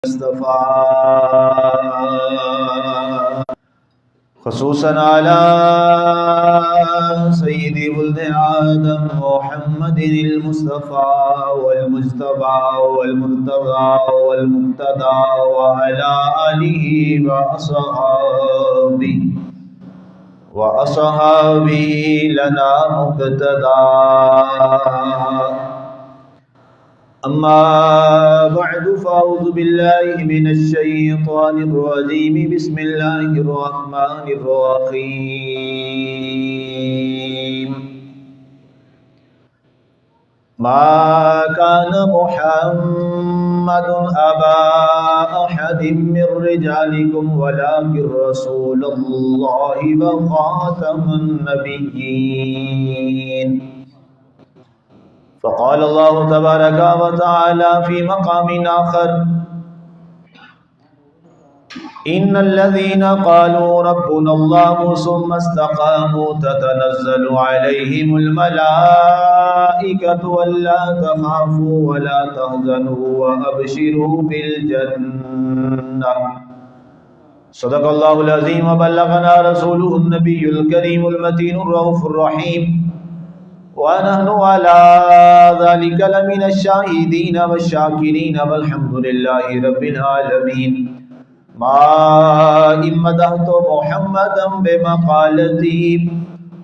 اصطفى خصوصا على سيد ولد آدم محمد المصطفى والمجتبى والمرتضى والمقتدى وعلى آله وأصحابه لنا مقتدى. أما بعد فأعوذ بالله من الشيطان الرجيم. بسم الله الرحمن الرحيم. ما كان محمد أبا أحد من رجالكم ولكن رسول الله وخاتم النبيين. فقال الله تبارك وتعالى في مقام آخر: إن الذين قالوا ربنا الله ثم استقاموا تتنزل عليهم الملائكة ألا تخافوا ولا تحزنوا وأبشروا بالجنة. صدق الله العظيم وبلغنا رسوله النبي الكريم المتين الرؤوف الرحيم، ونحن على ذلك لمن الشاهدين والشاكرين والحمد لله رب العالمين. ما إن مدحت محمدا بمقالتي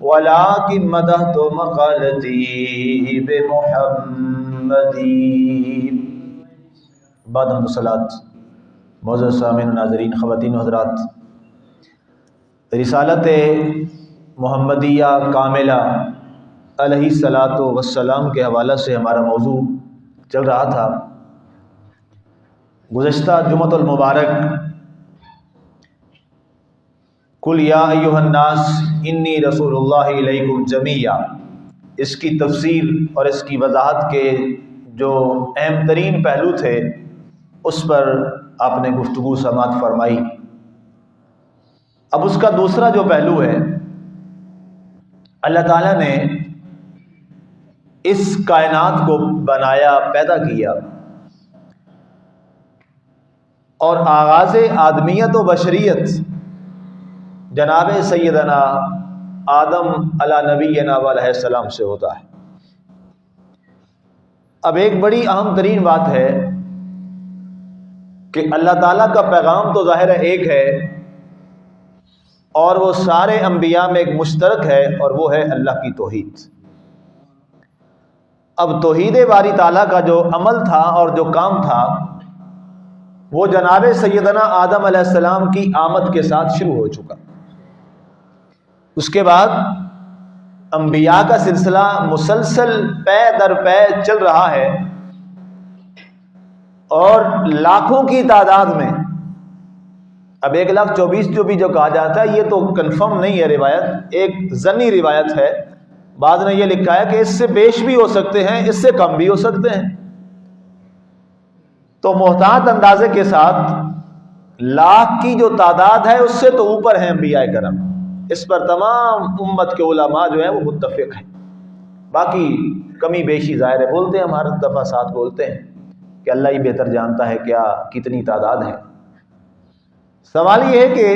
ولكن مدحت مقالتي بمحمدی. بعد الصلاۃ. معزز سامعین و ناظرین، خواتین و حضرات، رسالت محمدیہ کاملہ علیہ الصلاۃ والسلام کے حوالہ سے ہمارا موضوع چل رہا تھا. گزشتہ جمعۃ المبارک قل یا ایھا الناس انی رسول اللہ الیکم جمیعا، اس کی تفسیر اور اس کی وضاحت کے جو اہم ترین پہلو تھے اس پر آپ نے گفتگو سماعت فرمائی. اب اس کا دوسرا جو پہلو ہے، اللہ تعالیٰ نے اس کائنات کو بنایا، پیدا کیا، اور آغاز آدمیت و بشریت جناب سیدنا آدم علی نبینا علیہ السلام سے ہوتا ہے. اب ایک بڑی اہم ترین بات ہے کہ اللہ تعالیٰ کا پیغام تو ظاہر ایک ہے، اور وہ سارے انبیاء میں ایک مشترک ہے، اور وہ ہے اللہ کی توحید. اب توحید باری تعالیٰ کا جو عمل تھا اور جو کام تھا وہ جناب سیدنا آدم علیہ السلام کی آمد کے ساتھ شروع ہو چکا. اس کے بعد انبیاء کا سلسلہ مسلسل پے در پے چل رہا ہے، اور لاکھوں کی تعداد میں، اب 1,24,000 جو کہا جاتا ہے یہ تو کنفرم نہیں ہے روایت، ایک ظنی روایت ہے. بعض نے یہ لکھا ہے کہ اس سے بیش بھی ہو سکتے ہیں، اس سے کم بھی ہو سکتے ہیں. تو محتاط اندازے کے ساتھ لاکھ کی جو تعداد ہے اس سے تو اوپر ہیں انبیاء کرام. اس پر تمام امت کے علماء جو ہیں وہ متفق ہیں. باقی کمی بیشی ظاہر ہے، بولتے ہیں ہم ہر دفعہ ساتھ بولتے ہیں کہ اللہ ہی بہتر جانتا ہے کیا کتنی تعداد ہے. سوال یہ ہے کہ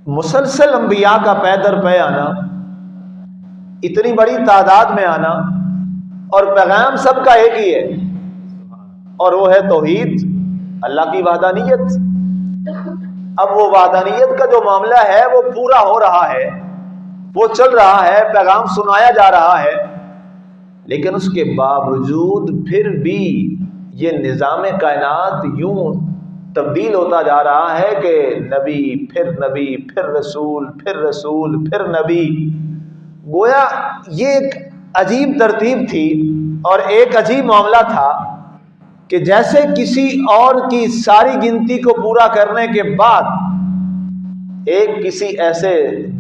مسلسل انبیاء کا پے در پے آنا، اتنی بڑی تعداد میں آنا، اور پیغام سب کا ایک ہی ہے، اور وہ ہے توحید، اللہ کی وحدانیت. اب وہ وحدانیت کا جو معاملہ ہے وہ پورا ہو رہا ہے، وہ چل رہا ہے، پیغام سنایا جا رہا ہے، لیکن اس کے باوجود پھر بھی یہ نظام کائنات یوں تبدیل ہوتا جا رہا ہے کہ نبی پھر رسول پھر رسول پھر نبی. گویا یہ ایک عجیب ترتیب تھی اور ایک عجیب معاملہ تھا کہ جیسے کسی اور کی ساری گنتی کو پورا کرنے کے بعد ایک کسی ایسے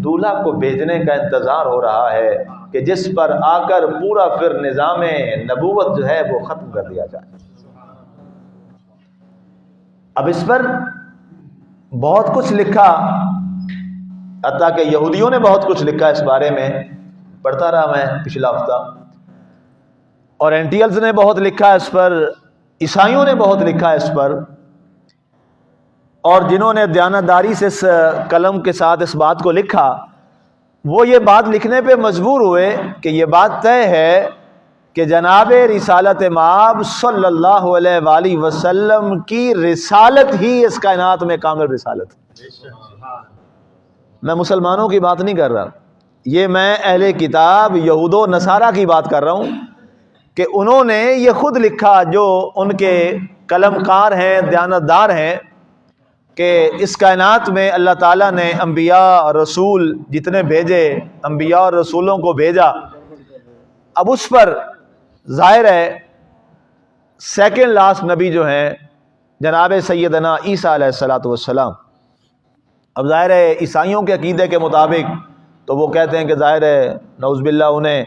دولہا کو بھیجنے کا انتظار ہو رہا ہے کہ جس پر آ کر پورا پھر نظام نبوت جو ہے وہ ختم کر دیا جائے. اب اس پر بہت کچھ لکھا، حتیٰ کہ یہودیوں نے بہت کچھ لکھا اس بارے میں، پڑھتا رہا میں پچھلا ہفتہ، اور اینٹیلز نے بہت لکھا اس پر، عیسائیوں نے بہت لکھا اس پر، اور جنہوں نے دیانتداری سے اس قلم کے ساتھ اس بات کو لکھا، وہ یہ بات لکھنے پہ مجبور ہوئے کہ یہ بات طے ہے کہ جناب رسالت مآب صلی اللہ علیہ وآلہ وسلم کی رسالت ہی اس کائنات میں کامل رسالت ہے۔ میں مسلمانوں کی بات نہیں کر رہا، یہ میں اہل کتاب یہود و نصارہ کی بات کر رہا ہوں کہ انہوں نے یہ خود لکھا، جو ان کے قلم کار ہیں، دیانتدار ہیں، کہ اس کائنات میں اللہ تعالیٰ نے انبیاء اور رسول جتنے بھیجے، انبیاء اور رسولوں کو بھیجا، اب اس پر ظاہر ہے سیکنڈ لاسٹ نبی جو ہیں جناب سیدنا عیسیٰ علیہ السلام۔ اب ظاہر ہے عیسائیوں کے عقیدے کے مطابق تو وہ کہتے ہیں کہ ظاہر ہے نعوذ باللہ انہیں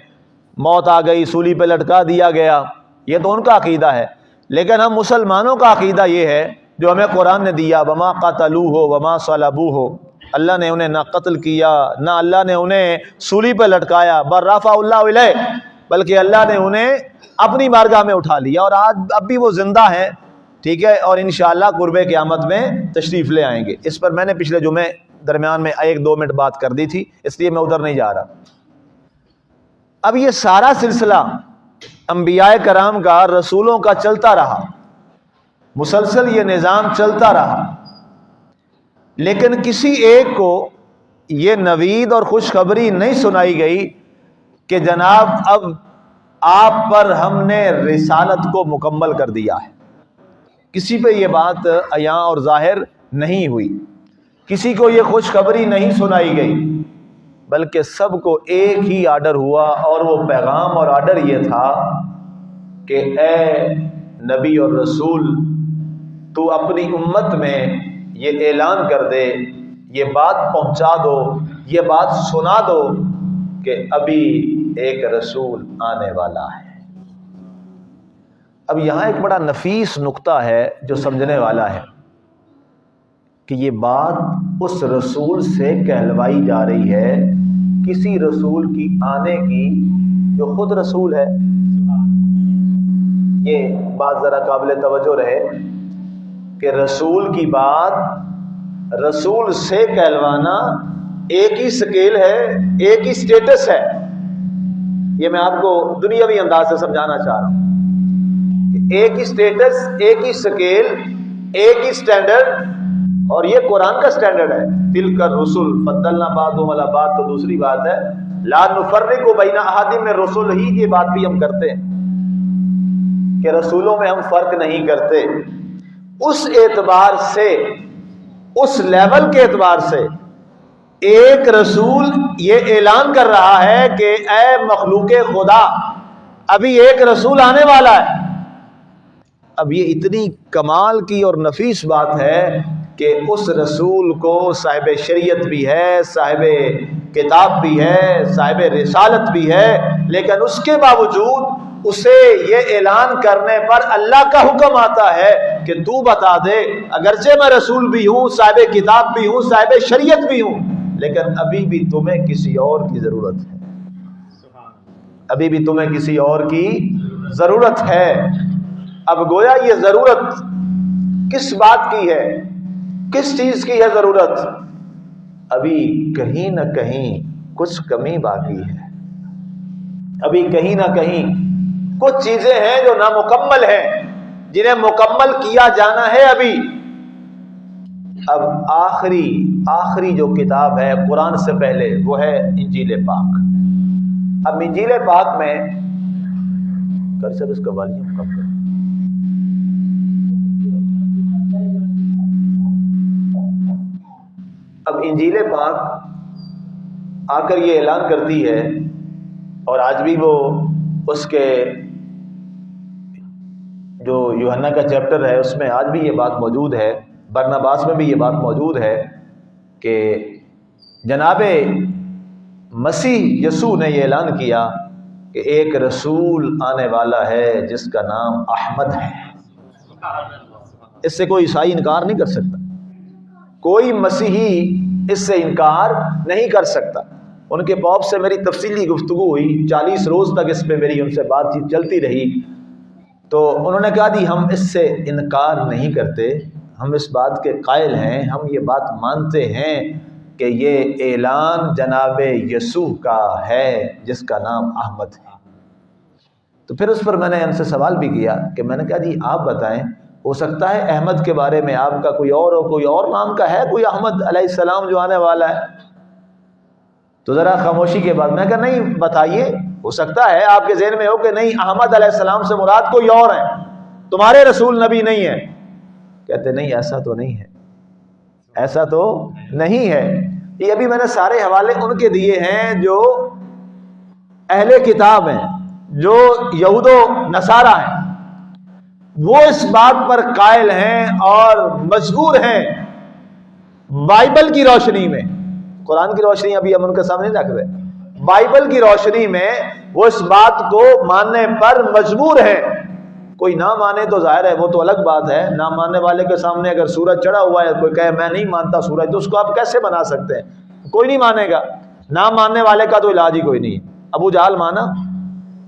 موت آ گئی، سولی پہ لٹکا دیا گیا، یہ تو ان کا عقیدہ ہے، لیکن ہم مسلمانوں کا عقیدہ یہ ہے جو ہمیں قرآن نے دیا، وما قتلوہ وما صلبوہ، اللہ نے انہیں نہ قتل کیا، نہ اللہ نے انہیں سولی پہ لٹکایا، بل رفع اللہ الیہ، بلکہ اللہ نے انہیں اپنی بارگاہ میں اٹھا لیا، اور آج اب بھی وہ زندہ ہیں، ٹھیک ہے، اور انشاءاللہ قرب قیامت میں تشریف لے آئیں گے۔ اس پر میں نے پچھلے جمعے درمیان میں 1-2 منٹ بات کر دی تھی، اس لیے میں ادھر نہیں جا رہا۔ اب یہ سارا سلسلہ انبیاء کرام کا، رسولوں کا چلتا رہا، مسلسل یہ نظام چلتا رہا، لیکن کسی ایک کو یہ نوید اور خوشخبری نہیں سنائی گئی کہ جناب اب آپ پر ہم نے رسالت کو مکمل کر دیا ہے۔ کسی پہ یہ بات عیاں اور ظاہر نہیں ہوئی، کسی کو یہ خوشخبری نہیں سنائی گئی، بلکہ سب کو ایک ہی آرڈر ہوا، اور وہ پیغام اور آرڈر یہ تھا کہ اے نبی اور رسول، تو اپنی امت میں یہ اعلان کر دے، یہ بات پہنچا دو، یہ بات سنا دو کہ ابھی ایک رسول آنے والا ہے۔ اب یہاں ایک بڑا نفیس نقطہ ہے جو سمجھنے والا ہے کہ یہ بات اس رسول سے کہلوائی جا رہی ہے، کسی رسول کی آنے کی جو خود رسول ہے۔ یہ بات ذرا قابل توجہ رہے کہ رسول کی بات رسول سے کہلوانا ایک ہی سکیل ہے، ایک ہی سٹیٹس ہے۔ یہ میں آپ کو دنیاوی انداز سے سمجھانا چاہ رہا ہوں کہ ایک ہی سٹیٹس، ایک ہی سکیل، ایک ہی سٹینڈرڈ، اور یہ قرآن کا سٹینڈرڈ ہے۔ تلک الرسل فضلنا بعضهم علی بعض تو دوسری بات ہے، لا نفرق بین احد من الرسل، ہی یہ بات بھی ہم کرتے ہیں کہ رسولوں میں ہم فرق نہیں کرتے۔ اس اعتبار سے، اس لیول کے اعتبار سے ایک رسول یہ اعلان کر رہا ہے کہ اے مخلوق خدا، ابھی ایک رسول آنے والا ہے۔ اب یہ اتنی کمال کی اور نفیس بات ہے کہ اس رسول کو صاحب شریعت بھی ہے، صاحب کتاب بھی ہے، صاحب رسالت بھی ہے، لیکن اس کے باوجود اسے یہ اعلان کرنے پر اللہ کا حکم آتا ہے کہ تو بتا دے، اگرچہ میں رسول بھی ہوں، صاحب کتاب بھی ہوں، صاحب شریعت بھی ہوں، لیکن ابھی بھی تمہیں کسی اور کی ضرورت ہے، ابھی بھی تمہیں کسی اور کی ضرورت ہے۔ اب گویا یہ ضرورت کس بات کی ہے، کس چیز کی ہے ضرورت؟ ابھی کہیں نہ کہیں کچھ کمی باقی ہے، ابھی کہیں نہ کہیں کچھ چیزیں ہیں جو نامکمل ہیں، جنہیں مکمل کیا جانا ہے ابھی۔ اب آخری جو کتاب ہے قرآن سے پہلے وہ ہے انجیل پاک۔ اب انجیل پاک میں اس کا والیوم کم کریں۔ اب انجیل پاک آ کر یہ اعلان کرتی ہے، اور آج بھی وہ اس کے جو یوحنا کا چیپٹر ہے اس میں آج بھی یہ بات موجود ہے، برناباس میں بھی یہ بات موجود ہے کہ جناب مسیح یسوع نے یہ اعلان کیا کہ ایک رسول آنے والا ہے جس کا نام احمد ہے۔ اس سے کوئی عیسائی انکار نہیں کر سکتا، کوئی مسیحی اس سے انکار نہیں کر سکتا۔ ان کے پاپ سے میری تفصیلی گفتگو ہوئی، 40 روز تک اس پہ میری ان سے بات چیت چلتی رہی، تو انہوں نے کہا جی ہم اس سے انکار نہیں کرتے، ہم اس بات کے قائل ہیں، ہم یہ بات مانتے ہیں کہ یہ اعلان جناب یسوع کا ہے جس کا نام احمد ہے۔ تو پھر اس پر میں نے ان سے سوال بھی کیا کہ میں نے کہا جی آپ بتائیں، ہو سکتا ہے احمد کے بارے میں آپ کا کوئی اور نام کا ہے، کوئی احمد علیہ السلام جو آنے والا ہے؟ تو ذرا خاموشی کے بعد میں کہا نہیں بتائیے، ہو سکتا ہے آپ کے ذہن میں ہو کہ نہیں احمد علیہ السلام سے مراد کوئی اور ہے، تمہارے رسول نبی نہیں ہے۔ کہتے نہیں ایسا تو نہیں ہے، ایسا تو نہیں ہے۔ یہ ابھی میں نے سارے حوالے ان کے دیے ہیں جو اہل کتاب ہیں، جو یہود و نصارہ ہیں، وہ اس بات پر قائل ہیں اور مجبور ہیں بائبل کی روشنی میں، قرآن کی روشنی ابھی ہم ان کے سامنے رکھ رہے ہیں، بائبل کی روشنی میں وہ اس بات کو ماننے پر مجبور ہیں۔ کوئی نہ مانے تو ظاہر ہے وہ تو الگ بات ہے، نہ ماننے والے کے سامنے اگر سورج چڑھا ہوا ہے، کوئی کہے میں نہیں مانتا سورج، تو اس کو آپ کیسے بنا سکتے ہیں؟ کوئی نہیں مانے گا، نہ ماننے والے کا تو علاج ہی کوئی نہیں ہے۔ ابو جہل مانا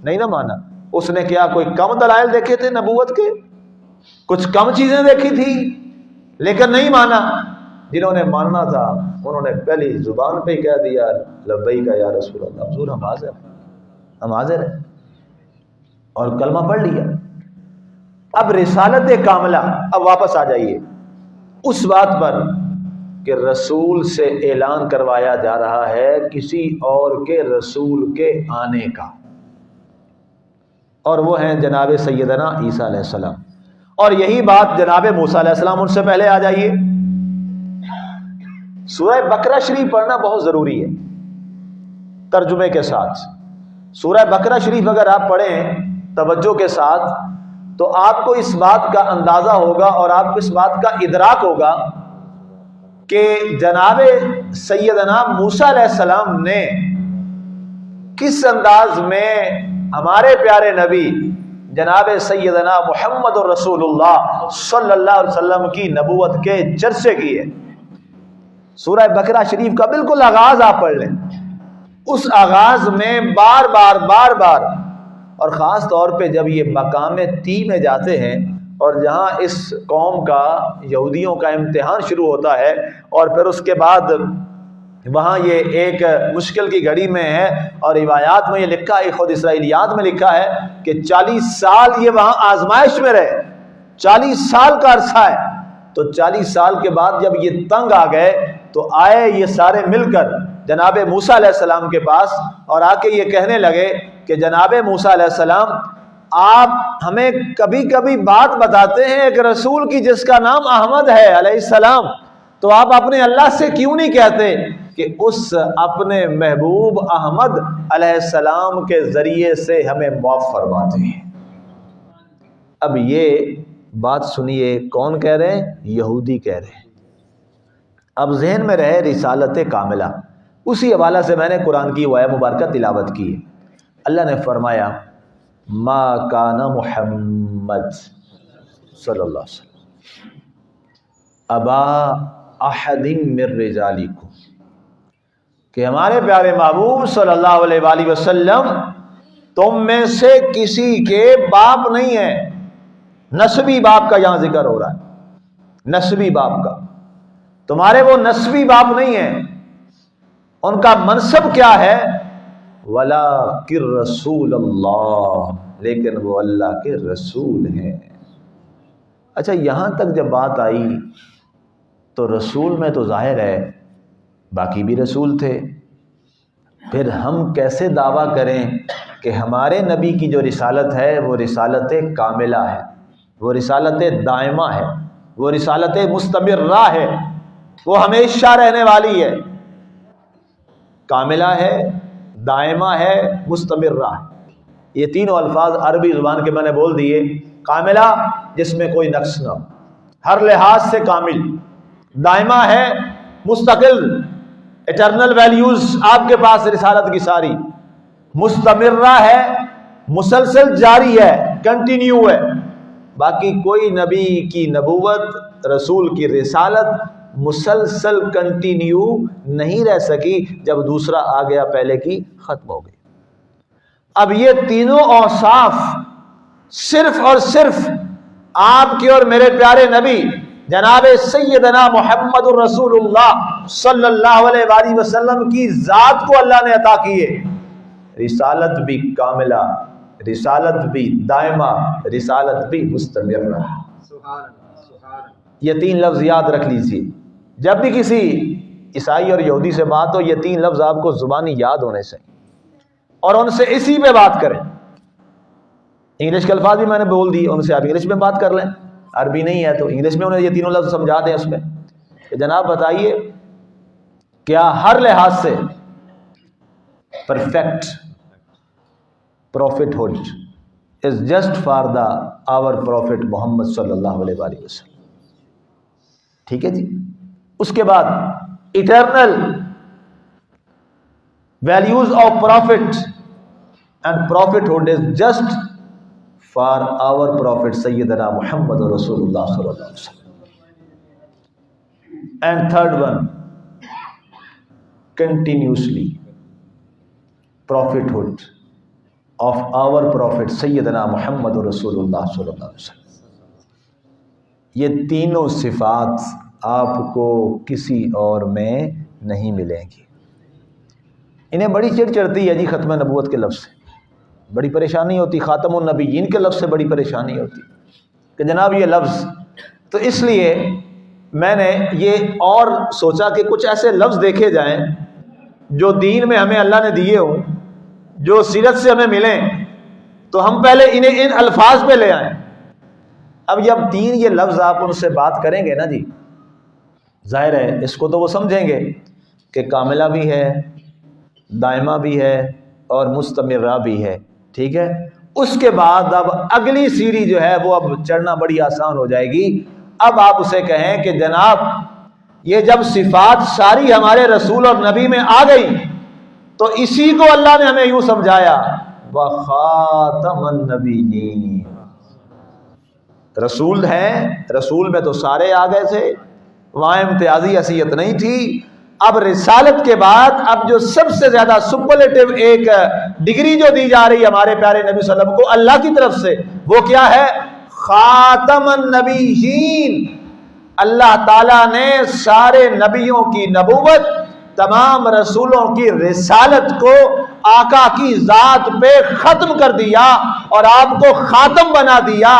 نہیں، نہ مانا، اس نے کیا کوئی کم دلائل دیکھے تھے نبوت کے، کچھ کم چیزیں دیکھی تھی، لیکن نہیں مانا۔ جنہوں نے ماننا تھا انہوں نے پہلی زبان پہ ہی کہہ دیا لبیک یا رسول اللہ، حضور ہم حاضر ہیں، اور کلمہ پڑھ لیا۔ اب رسالت کاملہ، اب واپس آ جائیے اس بات پر کہ رسول سے اعلان کروایا جا رہا ہے کسی اور کے رسول کے آنے کا، اور وہ ہیں جناب سیدنا عیسیٰ علیہ السلام، اور یہی بات جناب موسیٰ علیہ السلام، ان سے پہلے آ جائیے۔ سورہ بقرہ شریف پڑھنا بہت ضروری ہے ترجمے کے ساتھ۔ سورہ بقرہ شریف اگر آپ پڑھیں توجہ کے ساتھ تو آپ کو اس بات کا اندازہ ہوگا اور آپ کو اس بات کا ادراک ہوگا کہ جناب سیدنا موسیٰ علیہ السلام نے کس انداز میں ہمارے پیارے نبی جناب سیدنا محمد رسول اللہ صلی اللہ علیہ وسلم کی نبوت کے چرچے کیے۔ سورہ بقرہ شریف کا بالکل آغاز آپ پڑھ لیں، اس آغاز میں بار بار اور خاص طور پہ جب یہ مقام تی میں جاتے ہیں اور جہاں اس قوم کا، یہودیوں کا امتحان شروع ہوتا ہے، اور پھر اس کے بعد وہاں یہ ایک مشکل کی گھڑی میں ہے، اور روایات میں یہ لکھا ہے، خود اسرائیلیات میں لکھا ہے کہ 40 سال یہ وہاں آزمائش میں رہے، 40 سال کا عرصہ ہے۔ تو 40 سال کے بعد جب یہ تنگ آ گئے تو آئے یہ سارے مل کر جناب موسیٰ علیہ السلام کے پاس، اور آ کے یہ کہنے لگے کہ جناب موسیٰ علیہ السلام آپ ہمیں کبھی کبھی بات بتاتے ہیں ایک رسول کی جس کا نام احمد ہے علیہ السلام، تو آپ اپنے اللہ سے کیوں نہیں کہتے کہ اس اپنے محبوب احمد علیہ السلام کے ذریعے سے ہمیں معاف فرما دیں۔ اب یہ بات سنیے، کون کہہ رہے ہیں؟ یہودی کہہ رہے ہیں۔ اب ذہن میں رہے رسالت کاملہ، اسی حوالہ سے میں نے قرآن کی آیت مبارکہ تلاوت کی ہے۔ اللہ نے فرمایا ما کان محمد صلی اللہ علیہ وسلم ابا احد من رجالکم، کہ ہمارے پیارے محبوب صلی اللہ علیہ وآلہ وسلم تم میں سے کسی کے باپ نہیں ہیں۔ نسبی باپ کا یہاں ذکر ہو رہا ہے، نسبی باپ کا، تمہارے وہ نسبی باپ نہیں ہیں۔ ان کا منصب کیا ہے؟ وَلَٰكِن رسول اللہ، لیکن وہ اللہ کے رسول ہیں۔ اچھا یہاں تک جب بات آئی تو رسول میں تو ظاہر ہے باقی بھی رسول تھے، پھر ہم کیسے دعویٰ کریں کہ ہمارے نبی کی جو رسالت ہے وہ رسالت کاملہ ہے، وہ رسالت دائمہ ہے، وہ رسالت مستمرہ ہے، وہ ہمیشہ رہنے والی ہے، کاملہ ہے، دائمہ ہے، مستمرہ ہے۔ یہ تینوں الفاظ عربی زبان کے میں نے بول دیے۔ کاملہ جس میں کوئی نقص نہ ہو، ہر لحاظ سے کامل، دائمہ ہے، مستقل، ایٹرنل ویلیوز آپ کے پاس رسالت کی ساری، مستمرہ ہے، مسلسل جاری ہے، کنٹینیو ہے۔ باقی کوئی نبی کی نبوت، رسول کی رسالت مسلسل کنٹینیو نہیں رہ سکی، جب دوسرا آ گیا پہلے کی ختم ہو گئی۔ اب یہ تینوں اوصاف صرف اور صرف آپ کے اور میرے پیارے نبی جناب سیدنا محمد الرسول اللہ صلی اللہ علیہ وآلہ وسلم کی ذات کو اللہ نے عطا کی ہے، رسالت بھی کاملہ، رسالت بھی دائمہ، رسالت بھی مستمرہ۔ یہ تین لفظ یاد رکھ لیجیے، جب بھی کسی عیسائی اور یہودی سے بات ہو یہ تین لفظ آپ کو زبانی یاد ہونے سے، اور ان سے اسی پہ بات کریں۔ انگلش کے الفاظ بھی میں نے بول دی، ان سے آپ انگلش میں بات کر لیں، عربی نہیں ہے تو انگلش میں انہیں یہ تینوں لفظ سمجھا دیں اس میں کہ جناب بتائیے کیا ہر لحاظ سے perfect prophet hood is just for the our prophet محمد صلی اللہ علیہ وآلہ وسلم۔ ٹھیک ہے جی، اس کے بعد eternal values of prophet and prophethood is just for our prophet سیدنا محمد رسول اللہ صلی اللہ علیہ وسلم۔ And third one, continuously prophethood of our prophet سیدنا محمد رسول اللہ صلی اللہ علیہ وسلم۔ یہ تینوں صفات آپ کو کسی اور میں نہیں ملیں گی۔ انہیں بڑی چڑ چڑھتی ہے جی ختم نبوت کے لفظ سے، بڑی پریشانی ہوتی، خاتم النبیین کے لفظ سے بڑی پریشانی ہوتی کہ جناب یہ لفظ، تو اس لیے میں نے یہ اور سوچا کہ کچھ ایسے لفظ دیکھے جائیں جو دین میں ہمیں اللہ نے دیے ہوں، جو سیرت سے ہمیں ملیں، تو ہم پہلے انہیں ان الفاظ پہ لے آئیں۔ اب جب تین یہ لفظ آپ ان سے بات کریں گے نا جی، ظاہر ہے اس کو تو وہ سمجھیں گے کہ کاملہ بھی ہے، دائمہ بھی ہے اور مستمرہ بھی ہے، ٹھیک ہے۔ اس کے بعد اب اگلی سیڑھی جو ہے وہ اب چڑھنا بڑی آسان ہو جائے گی۔ اب آپ اسے کہیں کہ جناب یہ جب صفات ساری ہمارے رسول اور نبی میں آ گئی تو اسی کو اللہ نے ہمیں یوں سمجھایا وَخَاتَمَ النَّبِيِّينَ۔ رسول ہیں، رسول میں تو سارے آ گئے تھے، وہاں امتیازی حیثیت نہیں تھی۔ اب رسالت کے بعد اب جو سب سے زیادہ سپرلیٹو ایک ڈگری جو دی جا رہی ہے ہمارے پیارے نبی صلی اللہ علیہ وسلم کو اللہ کی طرف سے، وہ کیا ہے؟ خاتم النبیین۔ اللہ تعالیٰ نے سارے نبیوں کی نبوت، تمام رسولوں کی رسالت کو آقا کی ذات پہ ختم کر دیا اور آپ کو خاتم بنا دیا۔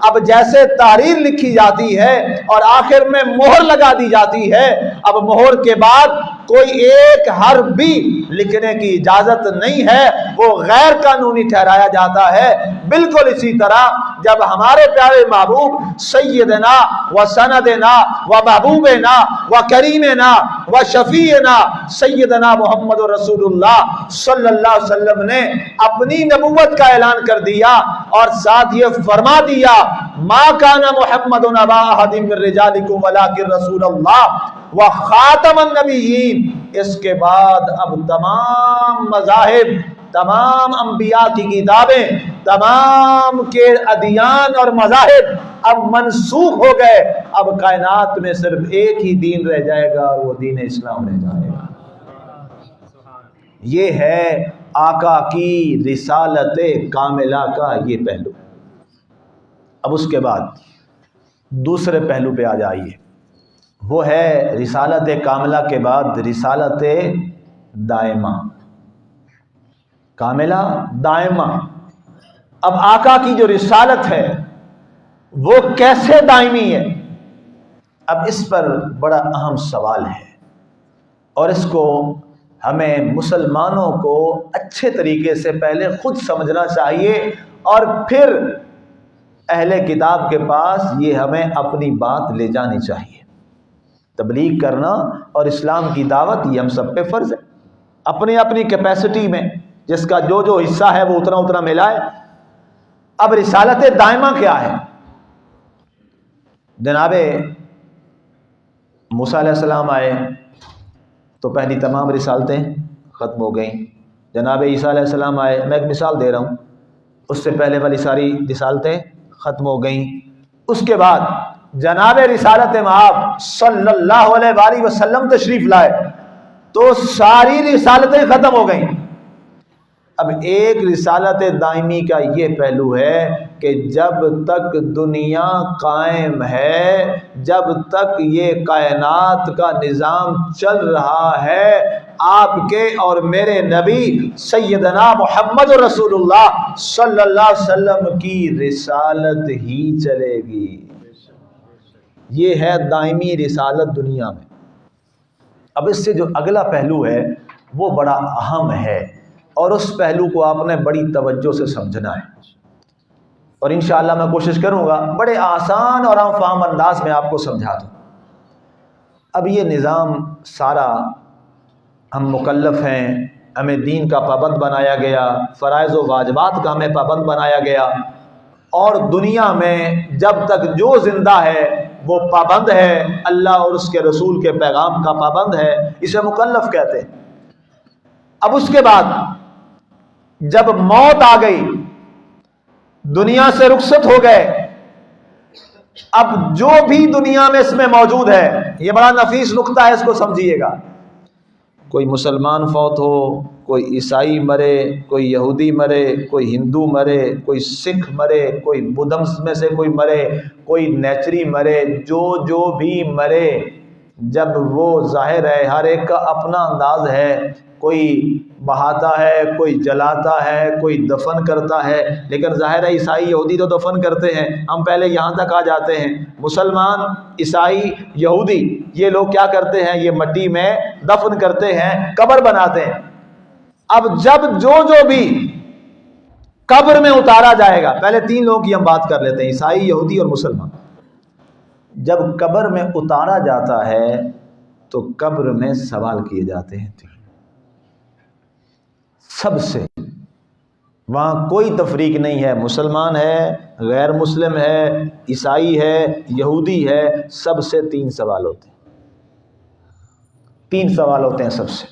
اب جیسے تحریر لکھی جاتی ہے اور آخر میں مہر لگا دی جاتی ہے، اب مہر کے بعد کوئی ایک حرف بھی لکھنے کی اجازت نہیں ہے، وہ غیر قانونی ٹھہرایا جاتا ہے۔ بالکل اسی طرح جب ہمارے پیارے محبوب سیدنا و سندنا و محبوبنا و کریمنا و شفیعنا سیدنا محمد رسول اللہ صلی اللہ علیہ وسلم نے اپنی نبوت کا اعلان کر دیا اور ساتھ یہ فرما دیا ما کان محمد ابا احد من رجالکم ولکن رسول اللہ وخاتم النبیین۔ اس کے بعد اب تمام مذاہب، تمام انبیاء کی کتابیں، تمام کے ادیان اور مذاہب اب منسوخ ہو گئے۔ اب کائنات میں صرف ایک ہی دین رہ جائے گا اور وہ دین اسلام رہ جائے گا۔ یہ ہے آقا کی رسالت کاملہ کا یہ پہلو۔ اب اس کے بعد دوسرے پہلو پہ آ جائیے، وہ ہے رسالت کاملہ کے بعد رسالت دائمہ۔ کاملہ، دائمہ۔ اب آقا کی جو رسالت ہے وہ کیسے دائمی ہے؟ اب اس پر بڑا اہم سوال ہے اور اس کو ہمیں مسلمانوں کو اچھے طریقے سے پہلے خود سمجھنا چاہیے اور پھر اہل کتاب کے پاس یہ ہمیں اپنی بات لے جانی چاہیے۔ تبلیغ کرنا اور اسلام کی دعوت یہ ہم سب پہ فرض ہے، اپنی اپنی کیپیسٹی میں جس کا جو جو حصہ ہے وہ اتنا اتنا ملائے۔ اب رسالت دائمہ کیا ہے؟ جناب موسیٰ علیہ السلام آئے تو پہلی تمام رسالتیں ختم ہو گئیں۔ جناب عیسیٰ علیہ السلام آئے، میں ایک مثال دے رہا ہوں، اس سے پہلے والی ساری رسالتیں ختم ہو گئیں۔ اس کے بعد جناب رسالت مآب صلی اللہ علیہ وآلہ وسلم تشریف لائے تو ساری رسالتیں ختم ہو گئیں۔ اب ایک رسالت دائمی کا یہ پہلو ہے کہ جب تک دنیا قائم ہے، جب تک یہ کائنات کا نظام چل رہا ہے، آپ کے اور میرے نبی سیدنا محمد رسول اللہ صلی اللہ علیہ وسلم کی رسالت ہی چلے گی۔ یہ ہے دائمی رسالت دنیا میں۔ اب اس سے جو اگلا پہلو ہے وہ بڑا اہم ہے، اور اس پہلو کو آپ نے بڑی توجہ سے سمجھنا ہے، اور انشاءاللہ میں کوشش کروں گا بڑے آسان اور عام فہم انداز میں آپ کو سمجھا دوں۔ اب یہ نظام سارا، ہم مکلف ہیں، ہمیں دین کا پابند بنایا گیا، فرائض و واجبات کا ہمیں پابند بنایا گیا، اور دنیا میں جب تک جو زندہ ہے وہ پابند ہے، اللہ اور اس کے رسول کے پیغام کا پابند ہے، اسے مکلف کہتے ہیں۔ اب اس کے بعد جب موت آ گئی، دنیا سے رخصت ہو گئے، اب جو بھی دنیا میں اس میں موجود ہے، یہ بڑا نفیس نقطہ ہے، اس کو سمجھیے گا۔ کوئی مسلمان فوت ہو، کوئی عیسائی مرے، کوئی یہودی مرے، کوئی ہندو مرے، کوئی سکھ مرے، کوئی بدھمس میں سے کوئی مرے، کوئی نیچری مرے، جو بھی مرے، جب وہ ظاہر ہے ہر ایک کا اپنا انداز ہے، کوئی بہاتا ہے، کوئی جلاتا ہے، کوئی دفن کرتا ہے، لیکن ظاہر ہے عیسائی یہودی تو دفن کرتے ہیں، ہم پہلے یہاں تک آ جاتے ہیں۔ مسلمان، عیسائی، یہودی، یہ لوگ کیا کرتے ہیں؟ یہ مٹی میں دفن کرتے ہیں، قبر بناتے ہیں۔ اب جب جو بھی قبر میں اتارا جائے گا، پہلے تین لوگوں کی ہم بات کر لیتے ہیں، عیسائی، یہودی اور مسلمان۔ جب قبر میں اتارا جاتا ہے تو قبر میں سوال کیے جاتے ہیں سب سے، وہاں کوئی تفریق نہیں ہے، مسلمان ہے، غیر مسلم ہے، عیسائی ہے، یہودی ہے، سب سے تین سوال ہوتے ہیں، تین سوال ہوتے ہیں سب سے۔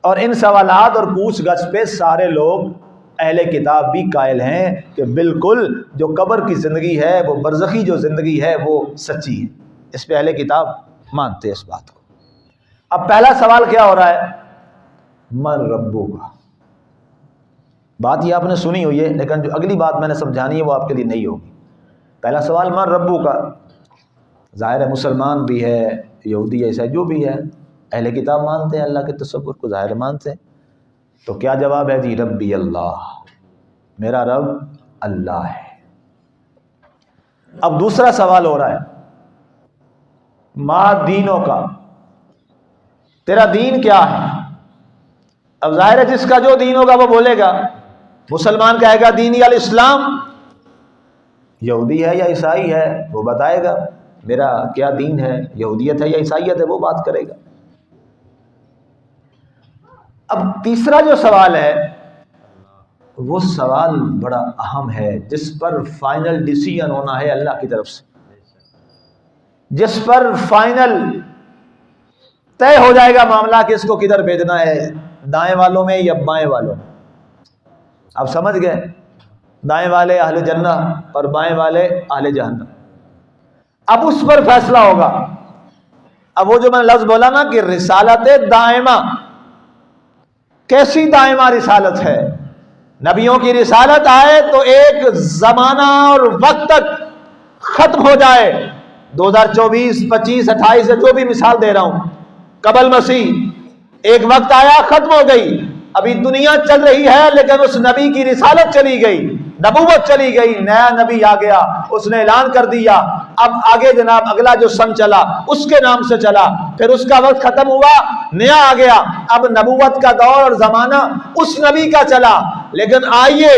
اور ان سوالات اور پوچھ گچھ پہ سارے لوگ اہل کتاب بھی قائل ہیں کہ بالکل جو قبر کی زندگی ہے، وہ برزخی جو زندگی ہے وہ سچی ہے، اس پہ اہل کتاب مانتے ہیں اس بات کو۔ اب پہلا سوال کیا ہو رہا ہے؟ من ربو کا۔ بات یہ آپ نے سنی ہوئی ہے، لیکن جو اگلی بات میں نے سمجھانی ہے وہ آپ کے لیے نہیں ہوگی۔ پہلا سوال من ربو کا، ظاہر ہے مسلمان بھی ہے، یہودی ہے، عیسائی جو بھی ہے، اہل کتاب مانتے ہیں اللہ کے تصور کو، ظاہر مانتے ہیں، تو کیا جواب ہے؟ جی ربی اللہ، میرا رب اللہ ہے۔ اب دوسرا سوال ہو رہا ہے ما دینوں کا، تیرا دین کیا ہے؟ اب ظاہر ہے جس کا جو دین ہوگا وہ بولے گا۔ مسلمان کہے گا دینی الاسلام، یہودی ہے یا عیسائی ہے وہ بتائے گا میرا کیا دین ہے، یہودیت ہے یا عیسائیت ہے، وہ بات کرے گا۔ اب تیسرا جو سوال ہے وہ سوال بڑا اہم ہے، جس پر فائنل ڈیسیژن ہونا ہے اللہ کی طرف سے، جس پر فائنل طے ہو جائے گا معاملہ کہ اس کو کدھر بھیجنا ہے، دائیں والوں میں یا بائیں والوں میں۔ آپ سمجھ گئے، دائیں والے اہل جنہ اور بائیں والے اہل جہنم۔ اب اس پر فیصلہ ہوگا۔ اب وہ جو میں نے لفظ بولا نا کہ رسالت دائمہ، کیسی دائمہ رسالت ہے؟ نبیوں کی رسالت آئے تو ایک زمانہ اور وقت تک ختم ہو جائے، 2024، 25، 28 سے جو بھی مثال دے رہا ہوں، قبل مسیح ایک وقت آیا ختم ہو گئی، ابھی دنیا چل رہی ہے لیکن اس نبی کی رسالت چلی گئی، نبوت چلی گئی، نیا نبی آ گیا، اس نے اعلان کر دیا، اب آگے جناب اگلا جو سن چلا اس کے نام سے چلا، پھر اس کا وقت ختم ہوا، نیا آ گیا، اب نبوت کا دور اور زمانہ اس نبی کا چلا۔ لیکن آئیے،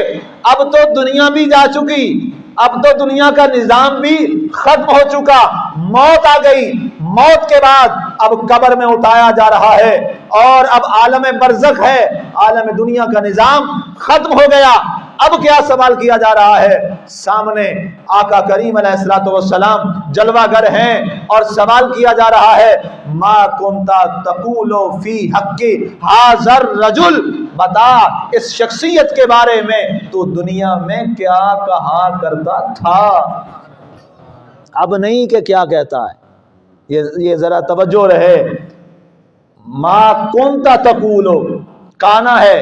اب تو دنیا بھی جا چکی، اب تو دنیا کا نظام بھی ختم ہو چکا، موت آ گئی، موت کے بعد اب قبر میں اٹھایا جا رہا ہے، اور اب عالم برزخ ہے، عالم دنیا کا نظام ختم ہو گیا۔ اب کیا سوال کیا جا رہا ہے؟ سامنے آقا کریم علیہ الصلوۃ والسلام جلوہ گر ہیں، اور سوال کیا جا رہا ہے ما کنت تقول فی حق ھذا الرجل، بتا اس شخصیت کے بارے میں تو دنیا میں کیا کہا کرتا تھا۔ اب نہیں کہ کیا کہتا ہے، یہ ذرا توجہ رہے۔ ما کنت تقول، کانا ہے،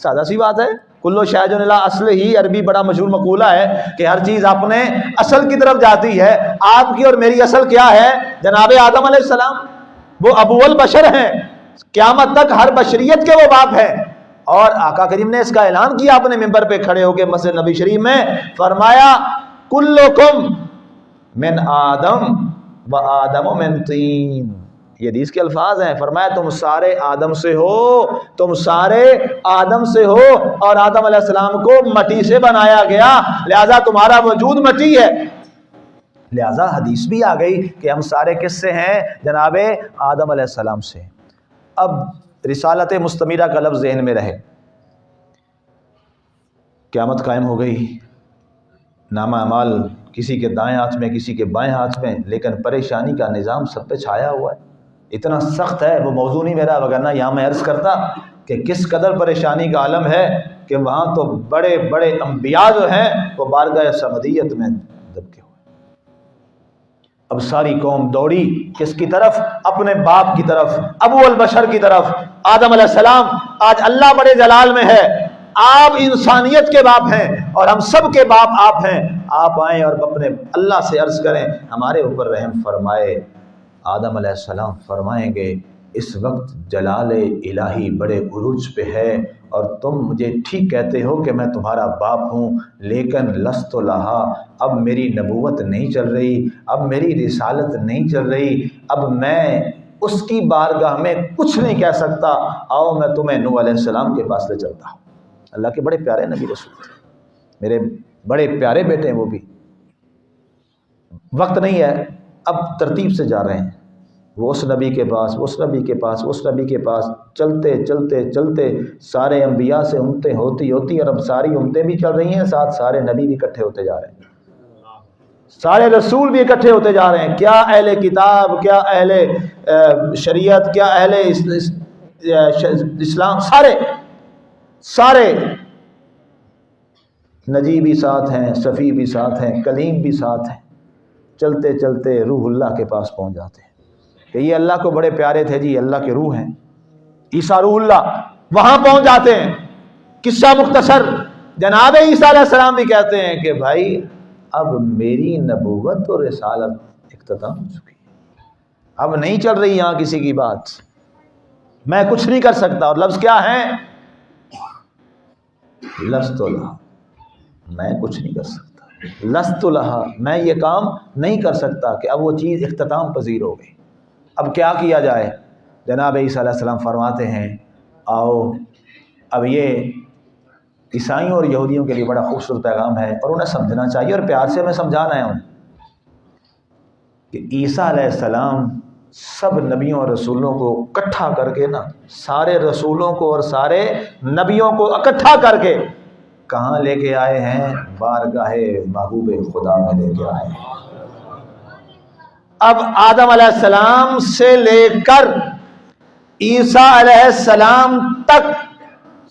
سادہ سی بات ہے. کلو شیء الا اصل ہی، عربی بڑا مشہور مقولہ ہے کہ ہر چیز اپنے اصل کی طرف جاتی ہے. آپ کی اور میری اصل کیا ہے؟ جناب آدم علیہ السلام. وہ ابو البشر ہیں، قیامت تک ہر بشریت کے وہ باپ ہیں. اور آقا کریم نے اس کا اعلان کیا اپنے ممبر پہ کھڑے ہو کے مسجد نبی شریف میں، فرمایا کلکم من آدم و آدم من طین. یہ حدیث کے الفاظ ہیں. فرمایا تم سارے آدم سے ہو، تم سارے آدم سے ہو، اور آدم علیہ السلام کو مٹی سے بنایا گیا، لہذا تمہارا وجود مٹی ہے. لہذا حدیث بھی آ گئی کہ ہم سارے کس سے ہیں؟ جناب آدم علیہ السلام سے. اب رسالت مستمرہ کا لفظ ذہن میں رہے. قیامت قائم ہو گئی، نامہ اعمال کسی کے دائیں ہاتھ میں کسی کے بائیں ہاتھ میں، لیکن پریشانی کا نظام سب پہ چھایا ہوا ہے. اتنا سخت ہے، وہ موضوع نہیں میرا، وگرنہ یہاں میں عرض کرتا کہ کس قدر پریشانی کا عالم ہے کہ وہاں تو بڑے بڑے انبیاء جو ہیں وہ بارگاہ سمدیت میں دبکے ہوئے. اب ساری قوم دوڑی کس کی طرف؟ اپنے باپ کی طرف، ابو البشر کی طرف، آدم علیہ السلام. آج اللہ بڑے جلال میں ہے، آپ انسانیت کے باپ ہیں اور ہم سب کے باپ آپ ہیں. آپ آئیں اور اپنے اللہ سے عرض کریں ہمارے اوپر رحم فرمائے. آدم علیہ السلام فرمائیں گے اس وقت جلال الہی بڑے عروج پہ ہے اور تم مجھے ٹھیک کہتے ہو کہ میں تمہارا باپ ہوں، لیکن لست لہا، اب میری نبوت نہیں چل رہی، اب میری رسالت نہیں چل رہی، اب میں اس کی بارگاہ میں کچھ نہیں کہہ سکتا. آؤ میں تمہیں نوح علیہ السلام کے پاس لے چلتا ہوں. اللہ کے بڑے پیارے نبی رسول تھے، میرے بڑے پیارے بیٹے ہیں وہ بھی. وقت نہیں ہے، اب ترتیب سے جا رہے ہیں. وہ اس نبی کے پاس، اس نبی کے پاس، اس نبی کے پاس، چلتے چلتے چلتے سارے انبیاء سے امتیں ہوتی اور اب ساری امتیں بھی چل رہی ہیں، ساتھ سارے نبی بھی اکٹھے ہوتے جا رہے ہیں، سارے رسول بھی اکٹھے ہوتے جا رہے ہیں. کیا اہل کتاب، کیا اہل شریعت، کیا اہل اسلام، سارے نجی بھی ساتھ ہیں، صفی بھی ساتھ ہیں، کلیم بھی ساتھ ہیں. چلتے چلتے روح اللہ کے پاس پہنچ جاتے ہیں کہ یہ اللہ کو بڑے پیارے تھے جی، اللہ کے روح ہیں، عیسیٰ روح اللہ. وہاں پہنچ جاتے ہیں. قصہ مختصر، جناب عیسیٰ علیہ السلام بھی کہتے ہیں کہ بھائی اب میری نبوت اور رسالت اختتام ہو چکی ہے، اب نہیں چل رہی یہاں کسی کی بات، میں کچھ نہیں کر سکتا. اور لفظ کیا ہے؟ لست لہا، میں کچھ نہیں کر سکتا. لست لہا، میں یہ کام نہیں کر سکتا کہ اب وہ چیز اختتام پذیر ہو گئی. اب کیا کیا جائے؟ جناب عیسیٰ علیہ السلام فرماتے ہیں آؤ. اب یہ عیسائیوں اور یہودیوں کے لیے بڑا خوبصورت پیغام ہے اور انہیں سمجھنا چاہیے اور پیار سے ہمیں سمجھانا ہے انہیں کہ عیسیٰ علیہ السلام سب نبیوں اور رسولوں کو اکٹھا کر کے سارے رسولوں کو اور سارے نبیوں کو اکٹھا کر کے کہاں لے کے آئے ہیں؟ بارگاہ محبوب خدا میں لے کے آئے ہیں. اب آدم علیہ السلام سے لے کر عیسیٰ علیہ السلام تک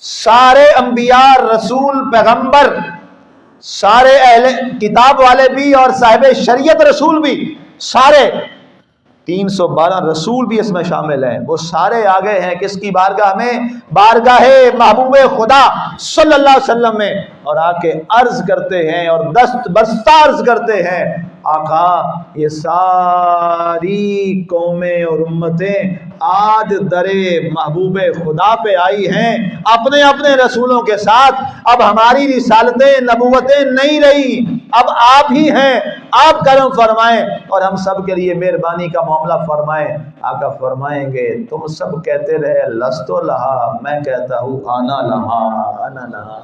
سارے انبیاء، رسول، پیغمبر، سارے اہل کتاب والے بھی اور صاحب شریعت رسول بھی، سارے 312 رسول بھی اس میں شامل ہیں، وہ سارے آگے ہیں کس کی بارگاہ میں؟ بارگاہ محبوب خدا صلی اللہ علیہ وسلم میں، اور آ کے عرض کرتے ہیں اور دست بستہ عرض کرتے ہیں آقا یہ ساری قومیں اور امتیں آج در محبوب خدا پہ آئی ہیں اپنے اپنے رسولوں کے ساتھ. اب ہماری رسالتیں نبوتیں نہیں رہی، اب آپ ہی ہیں، آپ کرم فرمائیں اور ہم سب کے لیے مہربانی کا معاملہ فرمائیں. آقا فرمائیں گے تم سب کہتے رہے لست لہا، میں کہتا ہوں انا لہا، انا لہا.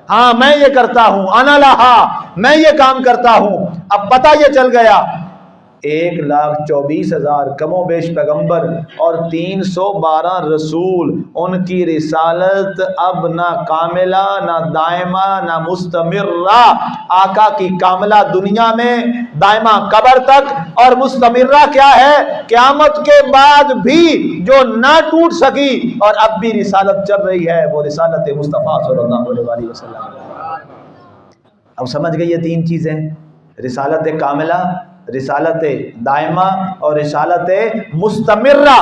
ہاں میں یہ کرتا ہوں، انا لہا، میں یہ کام کرتا ہوں. اب پتہ یہ چل گیا 1,24,000 کم و بیش پیغمبر اور 312 رسول، ان کی رسالت اب نہ کاملہ، نہ دائمہ، نہ مستمرہ. آقا کی کاملہ دنیا میں، دائمہ قبر تک، اور مستمرہ کیا ہے؟ قیامت کے بعد بھی جو نہ ٹوٹ سکی اور اب بھی رسالت چل رہی ہے، وہ رسالت مصطفیٰ صلی اللہ علیہ وسلم. اب سمجھ گئی یہ 3 چیزیں، رسالت کاملہ، رسالت دائمہ اور رسالت مستمرہ،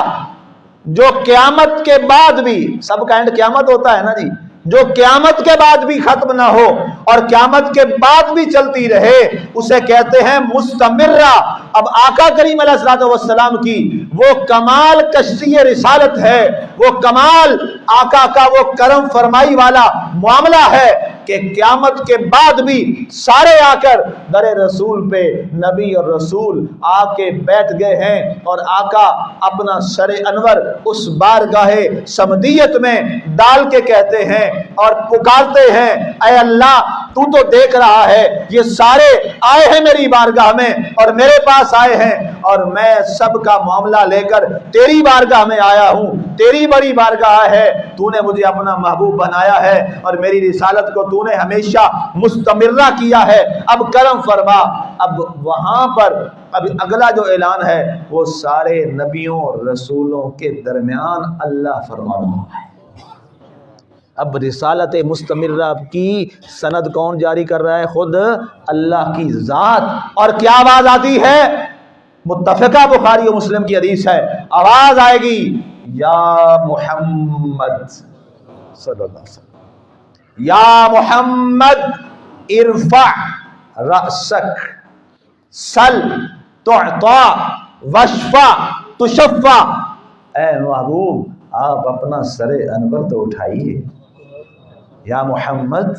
جو قیامت کے بعد بھی، سب کا اینڈ قیامت ہوتا ہے نا جی، جو قیامت کے بعد بھی ختم نہ ہو اور قیامت کے بعد بھی چلتی رہے، اسے کہتے ہیں مستمرہ۔ اب آقا کریم علیہ الصلوۃ والسلام کی وہ کمال کشتی رسالت ہے، وہ کمال آقا کا وہ کرم فرمائی والا معاملہ ہے کہ قیامت کے بعد بھی سارے آ کر در رسول پہ نبی اور رسول آ کے بیٹھ گئے ہیں، اور آقا اپنا سر انور اس بارگاہ سمدیت میں ڈال کے کہتے ہیں اور پکارتے ہیں، اے اللہ تو تو دیکھ رہا ہے یہ سارے آئے ہیں میری بارگاہ میں اور میرے پاس آئے ہیں، اور میں سب کا معاملہ لے کر تیری بارگاہ میں آیا ہوں، تیری بڑی بارگاہ ہے، تو نے مجھے اپنا محبوب بنایا ہے اور میری رسالت کو تو نے ہمیشہ مستمرہ کیا ہے، اب کرم فرما۔ اب وہاں پر اب اگلا جو اعلان ہے وہ سارے نبیوں اور رسولوں کے درمیان اللہ فرما رہا ہے۔ اب رسالت مستمرہ کی سند کون جاری کر رہا ہے؟ خود اللہ کی ذات۔ اور کیا آواز آتی ہے؟ متفقہ بخاری و مسلم کی حدیث ہے، آواز آئے گی، یا محمد صلی اللہ علیہ وسلم، یا محمد ارفع رأسک سل تعطا واشفع تشفع۔ اے محبوب آپ اپنا سر انور تو اٹھائیے، یا محمد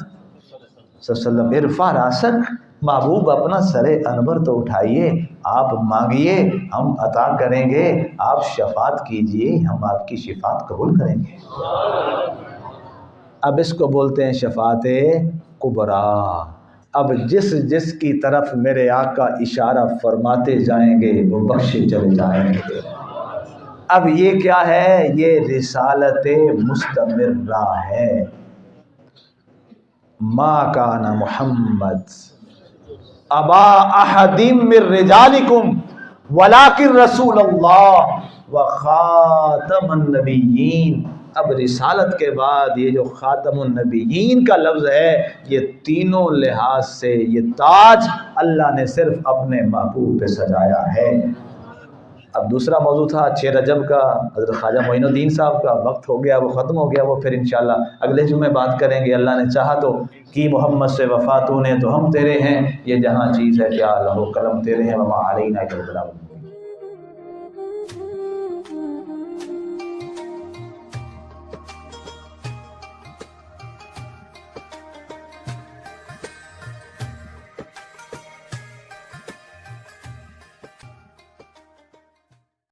صلی اللہ علیہ وسلم ارفع رأسک، محبوب اپنا سر انور تو اٹھائیے، آپ مانگیے ہم عطا کریں گے، آپ شفاعت کیجئے ہم آپ کی شفاعت قبول کریں گے۔ اب اس کو بولتے ہیں شفاعت کبریٰ۔ اب جس جس کی طرف میرے آقا اشارہ فرماتے جائیں گے وہ بخشے چلے جائیں گے۔ اب یہ کیا ہے؟ یہ رسالت مستمرہ ہے۔ ما کان محمد ابا احد من رجالکم ولکن رسول اللہ وخاتم النبیین۔ اب رسالت کے بعد یہ جو خاتم النبیین کا لفظ ہے، یہ تینوں لحاظ سے یہ تاج اللہ نے صرف اپنے محبوب پہ سجایا ہے۔ اب دوسرا موضوع تھا 6 رجب کا، حضرت خواجہ معین الدین صاحب کا، وقت ہو گیا، وہ ختم ہو گیا، وہ پھر انشاءاللہ اگلے جمعے بات کریں گے۔ اللہ نے چاہا تو کی محمد سے وفا تو نے تو ہم تیرے ہیں، یہ جہاں چیز ہے کیا لہو قلم تیرے ہیں، وما علینا الا البلاغ۔